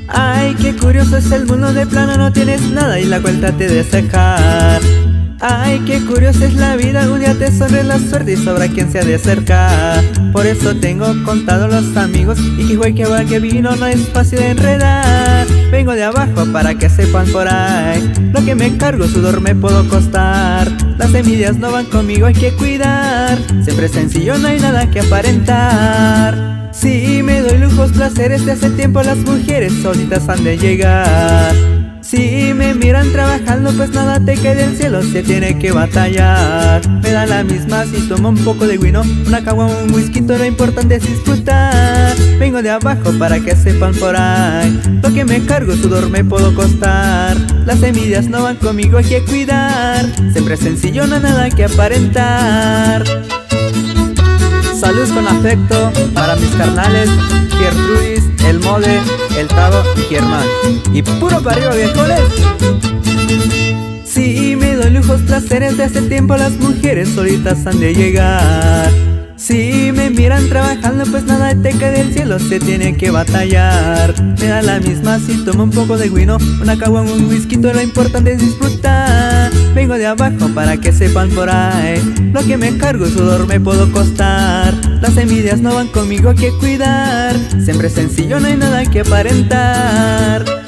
Ay, qué curioso es el mundo, de plano no tienes nada y la cuenta te de sacar. Ay, qué curiosa es la vida, un día te sonríe la suerte y sobra quien se ha de acercar. Por eso tengo contado los amigos y que güey que va que vino no es fácil de enredar. Vengo de abajo para que sepan por ahí, lo que me cargo sudor me puedo costar. Las envidias no van conmigo, hay que cuidar, siempre es sencillo, no hay nada que aparentar. Si me doy lujos, placeres, de hace tiempo las mujeres solitas han de llegar. Si me miran trabajando, pues nada te cae del cielo, se tiene que batallar. Me da la misma si tomo un poco de vino, una caguama, un whisky, lo importante es disfrutar. Vengo de abajo para que sepan por ahí, lo que me cargo sudor me puedo costar. Las envidias no van conmigo, hay que cuidar, siempre es sencillo, no hay nada que aparentar. Saludos con afecto para mis carnales Gertrudis, el Mode, el Tavo y Germán. Y puro para arriba, viejones. Si me doy lujos, placeres, de hace tiempo las mujeres solitas han de llegar. Si me miran trabajando, pues nada te cae del cielo, se tiene que batallar. Me da la misma si tomo un poco de vino, una caguama, un whisky, lo importante es disfrutar. Vengo de abajo para que sepan por ahí, lo que me cargo sudor me puedo costar. Las envidias no van conmigo, hay que cuidar, siempre es sencillo, no hay nada que aparentar.